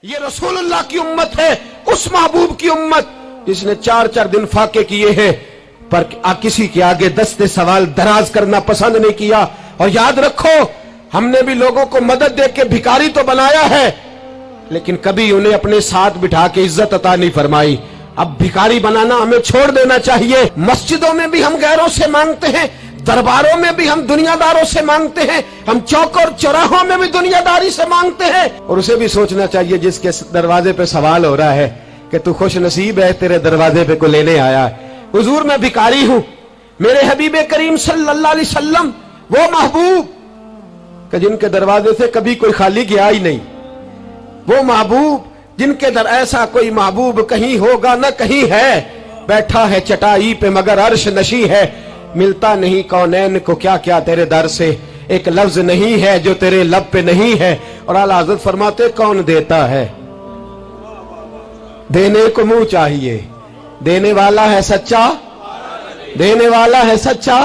ये रसूलुल्लाह की उम्मत है, उस महबूब की उम्मत जिसने 4-4 दिन फाके किए हैं पर किसी के आगे दस्ते सवाल दराज करना पसंद नहीं किया। और याद रखो, हमने भी लोगों को मदद दे के भिखारी तो बनाया है, लेकिन कभी उन्हें अपने साथ बिठा के इज्जत अता नहीं फरमाई। अब भिखारी बनाना हमें छोड़ देना चाहिए। मस्जिदों में भी हम गैरों से मांगते हैं, दरबारों में भी हम दुनियादारों से मांगते हैं, हम चौक और चौराहों में भी दुनियादारी से मांगते हैं। और उसे भी सोचना चाहिए जिसके दरवाजे पे सवाल हो रहा है कि तू खुश नसीब है, तेरे दरवाजे पे को लेने आया है। हुजूर मैं भिखारी हूं, मेरे हबीब करीम सल्लल्लाहु अलैहि वसल्लम वो महबूब कि जिनके दरवाजे से कभी कोई खाली गया ही नहीं, वो महबूब जिनके दर ऐसा कोई महबूब कहीं होगा न कहीं है, बैठा है चटाई पे मगर अर्श नशी है, मिलता नहीं कौनैन को क्या क्या तेरे दर से, एक लफ्ज नहीं है जो तेरे लब पे नहीं है। और आला हज़रत फरमाते कौन देता है, देने को मुंह चाहिए, देने वाला है सच्चा, देने वाला है सच्चा,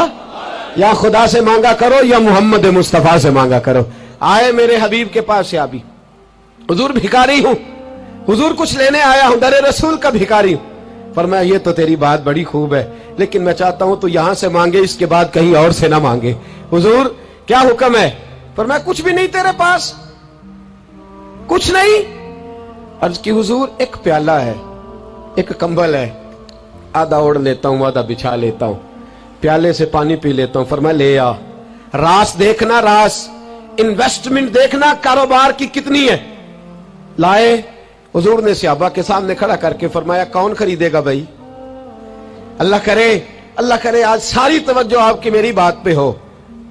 या खुदा से मांगा करो या मोहम्मद मुस्तफा से मांगा करो। आए मेरे हबीब के पास या भी, हुजूर भिखारी हूं, हुजूर कुछ लेने आया हूं, दरे रसूल का भिखारी हूं। फरमाया ये तो तेरी बात बड़ी खूब है, लेकिन मैं चाहता हूं तू यहां से मांगे, इसके बाद कहीं और से ना मांगे। हुजूर क्या हुक्म है? फरमाया कुछ भी नहीं तेरे पास, कुछ नहीं। अर्ज की हुजूर एक प्याला है, एक कंबल है, आधा ओढ़ लेता हूं आधा बिछा लेता हूं, प्याले से पानी पी लेता हूं। फरमाया ले आ, रास देखना, रास इन्वेस्टमेंट देखना कारोबार की कितनी है। लाए, हुजूर ने सहाबा के सामने खड़ा करके फरमाया कौन खरीदेगा भाई? अल्लाह करे आज सारी तवज्जो आपकी मेरी बात पे हो,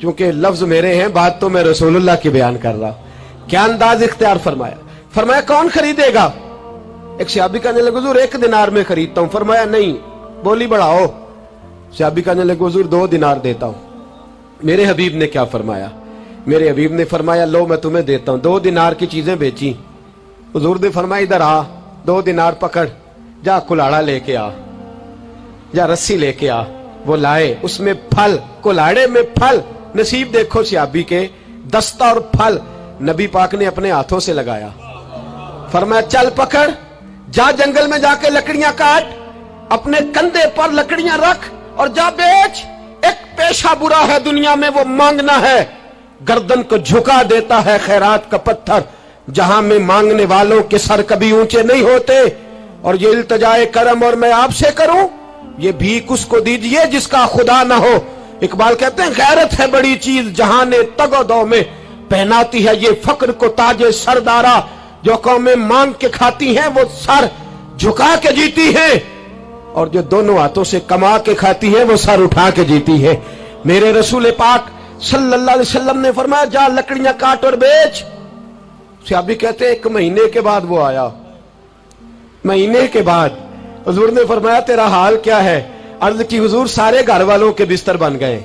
क्योंकि लफ्ज मेरे हैं, बात तो मैं रसूलुल्लाह की बयान कर रहा हूं। क्या अंदाज इख्तियार फरमाया। फरमाया कौन खरीदेगा? एक सहाबी कहने लगे हुजूर 1 दिनार में खरीदता हूं। फरमाया नहीं, बोली बढ़ाओ। सहाबी कहने लगे हुजूर 2 दिनार देता हूं। मेरे हबीब ने क्या फरमाया? मेरे हबीब ने फरमाया लो मैं तुम्हें देता हूं। 2 दिनार की चीजें बेची। हुजूर ने फरमाया इधर आ, 2 दिनार पकड़, जा कुल्हाड़ा लेके आ, जा रस्सी लेके आ। वो लाए, उसमें फल, कुल्हाड़े में फल। नसीब देखो सहाबी के, दस्ता और फल नबी पाक ने अपने हाथों से लगाया। फरमाया चल पकड़, जा जंगल में जाके लकड़ियां काट, अपने कंधे पर लकड़ियां रख और जा बेच। एक पेशा बुरा है दुनिया में, वो मांगना है। गर्दन को झुका देता है खैरात का पत्थर, जहां में मांगने वालों के सर कभी ऊंचे नहीं होते। और ये इल्तिजाए करम और मैं आपसे करूं, ये भीख उसको दीजिए जिसका खुदा ना हो। इकबाल कहते हैं गैरत है बड़ी चीज जहां ने तगोदो में पहनाती है ये फक्र को ताजे सरदारा। जो कौमें मांग के खाती हैं वो सर झुका के जीती है, और जो दोनों हाथों से कमा के खाती है वो सर उठा के जीती है। मेरे रसूल पाक सल्लल्लाहु अलैहि वसल्लम ने फरमाया जा लकड़ियां काट और बेच। सहाबी कहते हैं 1 महीने के बाद वो आया। महीने के बाद हुजूर ने फरमाया तेरा हाल क्या है? अर्ज की हुजूर सारे घर वालों के बिस्तर बन गए,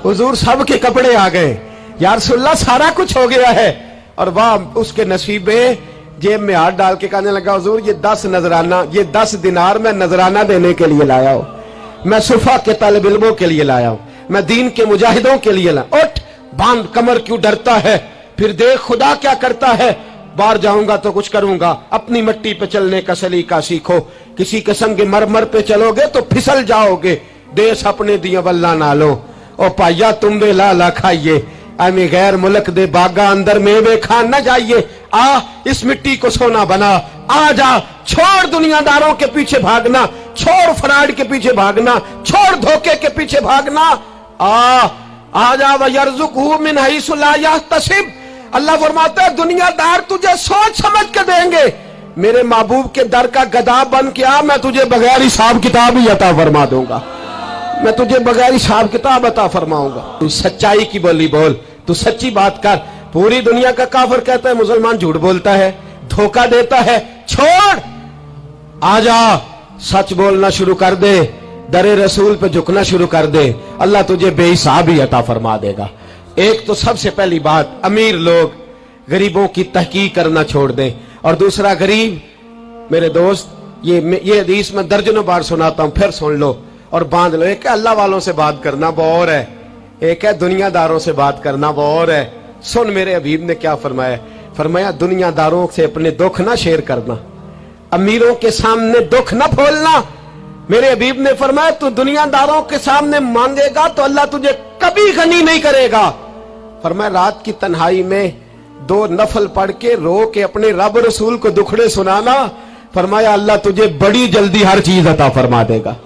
हुजूर सब के कपड़े आ गए, या रसूलल्लाह सारा कुछ हो गया है। और वाह उसके नसीबे, जेब में हाथ डाल के कहने लगा हुजूर ये 10 नजराना, ये 10 दिनार मैं नजराना देने के लिए लाया हूं, मैं सुफा के तलब इल्मों के लिए लाया हूं, मैं दीन के मुजाहिदों के लिए लाया। उठ बांध, कमर क्यों डरता है? फिर देख खुदा क्या करता है। बाहर जाऊंगा तो कुछ करूंगा, अपनी मिट्टी पे चलने का सलीका सीखो। किसी के संग मरमर पे चलोगे तो फिसल जाओगे। देश अपने दिया वल्ला ना लो, ओ पाइया तुम बे लाला खाइए, अमी गैर मुल्क दे बागा अंदर मेवे खान न जाइए। आ इस मिट्टी को सोना बना, आ जा, छोड़ दुनियादारों के पीछे भागना, छोड़ फराड के पीछे भागना, छोड़ धोखे के पीछे भागना। आ जा वयरज़ुक़हु मिन हैसु ला यहतसिब। अल्लाह फरमाता है दुनियादार तुझे सोच समझ के देंगे, मेरे महबूब के दर का गधा बन के आ, मैं तुझे बगैर हिसाब किताब ही अता फरमा दूंगा, मैं तुझे बगैर हिसाब किताब अता फरमाऊंगा। तू सच्चाई की बोली बोल, तू सच्ची बात कर। पूरी दुनिया का काफिर कहता है मुसलमान झूठ बोलता है, धोखा देता है। छोड़, आजा, सच बोलना शुरू कर दे, दरे रसूल पे झुकना शुरू कर दे, अल्लाह तुझे बेहिसाब ही अता फरमा देगा। एक तो सबसे पहली बात, अमीर लोग गरीबों की तहकीक करना छोड़ दें। और दूसरा, गरीब मेरे दोस्त, ये हदीस में दर्जनों बार सुनाता हूं, फिर सुन लो और बांध लो। एक है अल्लाह वालों से बात करना, वो और है, एक है दुनियादारों से बात करना, वो और है। सुन मेरे हबीब ने क्या फरमाया। फरमाया दुनिया दारों से अपने दुख ना शेयर करना, अमीरों के सामने दुख ना खोलना। मेरे हबीब ने फरमाया तू दुनियादारों के सामने मांगेगा तो अल्लाह तुझे कभी गनी नहीं करेगा। फरमाया रात की तन्हाई में 2 नफल पढ़ के रो के अपने रब रसूल को दुखड़े सुनाना, फरमाया अल्लाह तुझे बड़ी जल्दी हर चीज अता फरमा देगा।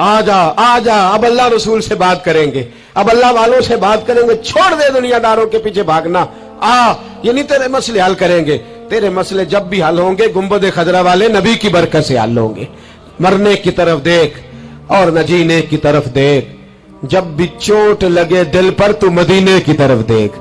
आ जा, अब अल्लाह रसूल से बात करेंगे, अब अल्लाह वालों से बात करेंगे, छोड़ दे दुनियादारों के पीछे भागना। ये नहीं तेरे मसले हल करेंगे, तेरे मसले जब भी हल होंगे गुंबद खजरा वाले नबी की बरकत से हल होंगे। मरने की तरफ देख और न जीने की तरफ देख, जब भी चोट लगे दिल पर तू मदीने की तरफ देख।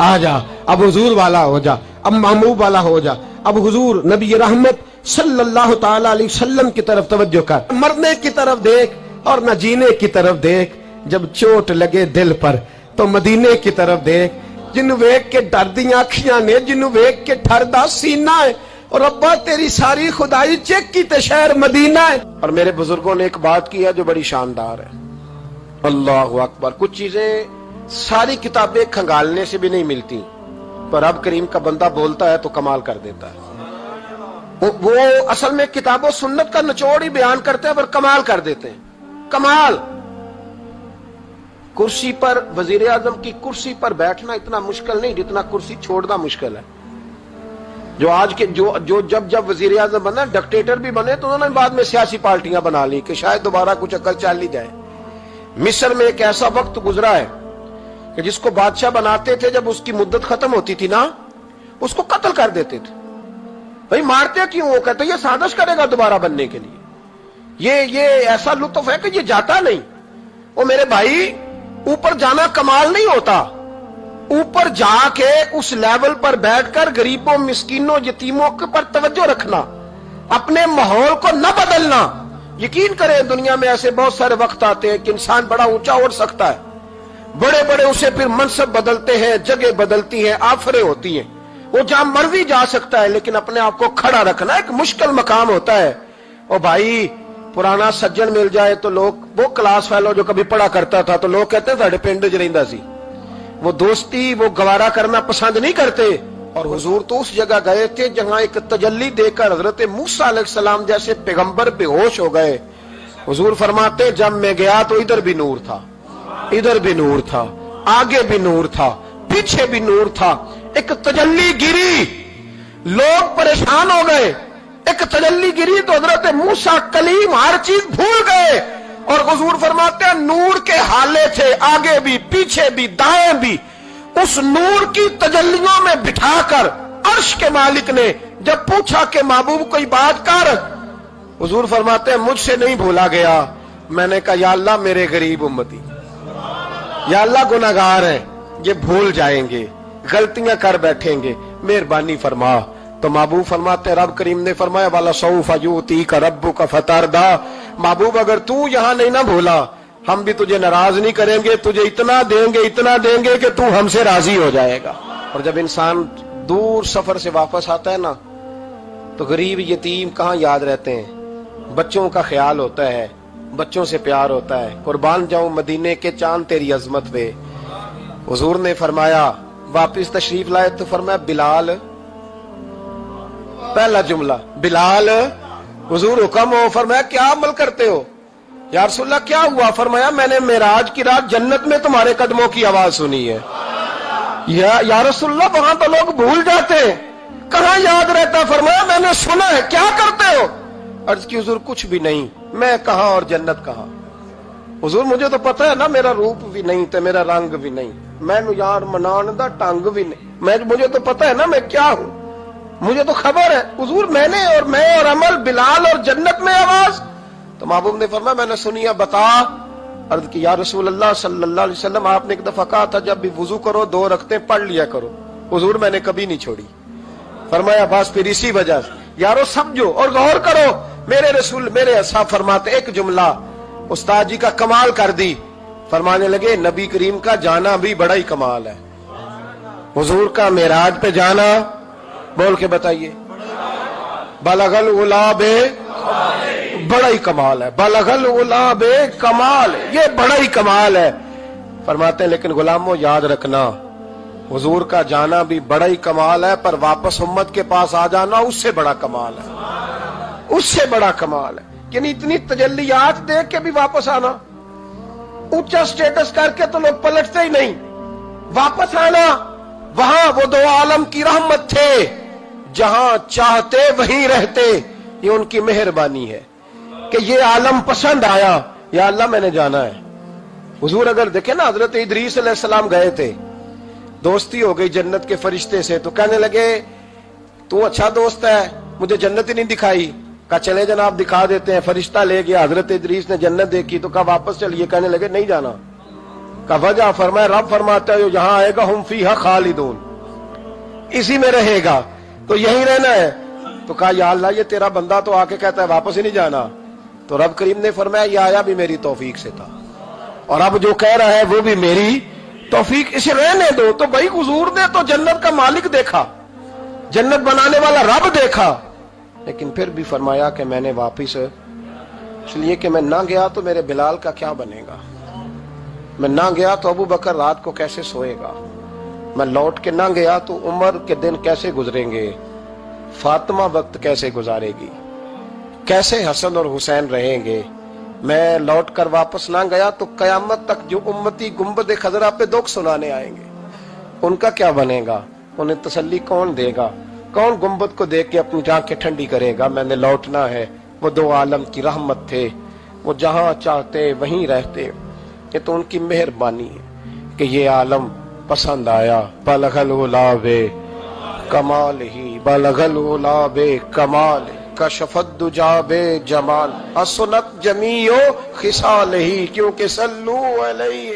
आ जा, अब हुजूर वाला हो जा, अब महबूब वाला हो जा, अब हुजूर नबी रहमत सल्लल्लाहु ताला अलैहि वसल्लम की तरफ तवज्जो कर। मरने की तरफ देख और न जीने की तरफ देख, जब चोट लगे दिल पर तो मदीने की तरफ देख। जिन्नू वेख के डरदियां अखियां ने, जिन्नू वेख के ठरदा सीना है, और अब्बा तेरी सारी खुदाई चेक की ते शहर मदीना है। और मेरे बुजुर्गों ने एक बात की है जो बड़ी शानदार है, अल्लाहु अकबर। कुछ चीजें सारी किताबें खंगालने से भी नहीं मिलती, पर रब करीम का बंदा बोलता है तो कमाल कर देता है। वो असल में किताबों सुन्नत का निचोड़ ही बयान करते हैं पर कमाल कर देते हैं। कमाल। कुर्सी पर, वजीर आजम की कुर्सी पर बैठना इतना मुश्किल नहीं जितना कुर्सी छोड़ना मुश्किल है। जो आज के जो जब वजीर आजम बना, डिक्टेटर भी बने तो उन्होंने बाद में सियासी पार्टियां बना ली कि शायद दोबारा कुछ अकल चल ही जाए। मिस्र में एक ऐसा वक्त गुजरा है कि जिसको बादशाह बनाते थे, जब उसकी मुद्दत खत्म होती थी ना, उसको कत्ल कर देते थे। भाई मारते क्यों? वो कहते ये साजिश करेगा दोबारा बनने के लिए। ये ऐसा लुत्फ है कि ये जाता नहीं। वो मेरे भाई, ऊपर जाना कमाल नहीं होता, ऊपर जाके उस लेवल पर बैठकर गरीबों, मिस्कीनों, यतीमों के पर तवज्जो रखना, अपने माहौल को न बदलना। यकीन करें दुनिया में ऐसे बहुत सारे वक्त आते हैं कि इंसान बड़ा ऊंचा उड़ सकता है, बड़े बड़े उसे फिर मनसब बदलते हैं, जगह बदलती है, आफरें होती हैं, वो जहां मर्जी जा सकता है, लेकिन अपने आप को खड़ा रखना एक मुश्किल मकाम होता है। ओ भाई, पुराना सज्जन मिल जाए तो लोग, वो क्लास फेलो जो कभी पढ़ा करता था, तो लोग कहते हैं साढ़े पिंड च रहिंदा सी। वो दोस्ती वो गवारा करना पसंद नहीं करते। और हुजूर तो उस जगह गए थे जहां एक तजल्ली देकर हजरत मूसा अलैहिस्सलाम जैसे पैगंबर बेहोश हो गए। हुजूर फरमाते जब मैं गया तो इधर भी नूर था, इधर भी नूर था, आगे भी नूर था, पीछे भी नूर था। एक तजल्ली गिरी, लोग परेशान हो गए। एक तजल्ली गिरी तो हजरत मूसा कलीम हर चीज भूल गए। और हुजूर फरमाते हैं नूर के हाले थे, आगे भी, पीछे भी, दाएं भी। उस नूर की तजल्लियों में बिठाकर अर्श के मालिक ने जब पूछा कि महबूब कोई बात कर, हुजूर फरमाते हैं मुझसे नहीं भूला गया। मैंने कहा या अल्लाह मेरे गरीब उम्मती, या अल्लाह गुनाहगार हैं, ये भूल जाएंगे, गलतियां कर बैठेंगे, मेहरबानी फरमा। तो महबूब फरमाते, रब करीम ने फरमाया वाला सौफ यूती का रब्बु का फतारदा, महबूब अगर तू यहां नहीं ना भूला, हम भी तुझे नाराज नहीं करेंगे, तुझे इतना देंगे कि तू हमसे राजी हो जाएगा। और जब इंसान दूर सफर से वापस आता है ना, तो गरीब यतीम कहाँ याद रहते हैं, बच्चों का ख्याल होता है, बच्चों से प्यार होता है। कुर्बान जाऊं मदीने के चांद तेरी अजमत पे। हुजूर ने फरमाया, वापिस तशरीफ लाए तो फरमाया बिलाल, पहला जुमला बिलाल, हुजूर हुक्म हो। फरमाया क्या अमल करते हो? या रसूलल्लाह क्या हुआ? फरमाया मैंने मेराज की रात जन्नत में तुम्हारे कदमों की आवाज सुनी है। या रसूलल्लाह वहां तो लोग भूल जाते हैं, कहां याद रहता? फरमाया मैंने सुना है। क्या करते हो? अर्ज की हुजूर कुछ भी नहीं। मैं कहां और जन्नत कहां? हुजूर मुझे तो पता है ना, मेरा रूप भी नहीं तो मेरा रंग भी नहीं, मैनू यार मनान दा टंग भी नहीं, मुझे तो पता है ना मैं क्या हूं, मुझे तो खबर है। हुजूर मैं और अमल, बिलाल और जन्नत में आवाज। तो महबूब ने फरमाया मैंने सुनी है, बता। अर्ज की या रसूल अल्लाह सल्लल्लाहु अलैहि वसल्लम आपने एक दफा कहा था जब भी वुजू करो 2 रकअतें पढ़ लिया करो। हुजूर मैंने कभी नहीं छोड़ी। फरमाया बस फिर इसी वजह से यारो समझो और गौर करो। मेरे रसूल मेरे असहाब फरमाते, एक जुमला उस्ताद जी का कमाल कर दी। फरमाने लगे नबी करीम का जाना भी बड़ा ही कमाल है। हुजूर का मेराज पे जाना, बोल के बताइए, बलगल गुलाबे, बड़ा ही कमाल है। बलगल गुलाबे कमाल, ये बड़ा ही कमाल है। फरमाते हैं लेकिन गुलामों याद रखना, हुजूर का जाना भी बड़ा ही कमाल है, पर वापस उम्मत के पास आ जाना उससे बड़ा कमाल है, उससे बड़ा कमाल है। यानी इतनी तजल्लियात देख के भी वापस आना, ऊंचा स्टेटस करके तो लोग पलटते ही नहीं, वापस आना। वहां वो दो आलम की रहमत थे, जहां चाहते वहीं रहते। ये उनकी मेहरबानी है कि ये आलम पसंद आया, या अल्लाह मैंने जाना है। हुजूर अगर देखे ना, हजरत इदरीस अलैहिस्सलाम गए थे, दोस्ती हो गई जन्नत के फरिश्ते से, तो कहने लगे तू अच्छा दोस्त है, मुझे जन्नत ही नहीं दिखाई। कहा चले जनाब दिखा देते हैं। फरिश्ता ले गया, हजरत इदरीस ने जन्नत देखी तो कहा वापस चलिए, कहने लगे नहीं जाना। कहा वजह, फरमाया रब फरमाता है जहां आएगा हम फीहा खालिदून, इसी में रहेगा, तो यहीं रहना है। तो कहा या अल्लाह ये तेरा बंदा तो आके कहता है वापस ही नहीं जाना। तो रब करीम ने फरमाया ये आया भी मेरी तौफीक से था, और अब जो कह रहा है वो भी मेरी तौफीक, इसे रहने दो। तो भाई हुजूर ने तो जन्नत का मालिक देखा, जन्नत बनाने वाला रब देखा, लेकिन फिर भी फरमाया कि मैंने वापिस, इसलिए कि मैं ना गया तो मेरे बिलाल का क्या बनेगा, मैं ना गया तो अबू बकर रात को कैसे सोएगा, मैं लौट के ना गया तो उमर के दिन कैसे गुजरेंगे, फातिमा वक्त कैसे गुजारेगी, कैसे हसन और हुसैन रहेंगे, मैं लौट कर वापस ना गया तो कयामत तक जो उम्मती गुंबद खजरा पे दुख सुनाने आएंगे उनका क्या बनेगा, उन्हें तसल्ली कौन देगा, कौन गुंबद को देख के अपनी आंखें ठंडी करेगा। मैंने लौटना है। वो दो आलम की रहमत थे, वो जहां चाहते वहीं रहते। ये तो उनकी मेहरबानी है कि ये आलम पसंद आया। बलगल उलावे कमाल ही, बलगल उलावे कमाल, कशफत दुजाबे जमाल, असनत जमीओ खिसाल ही, क्योंकि सल्लू अलैहि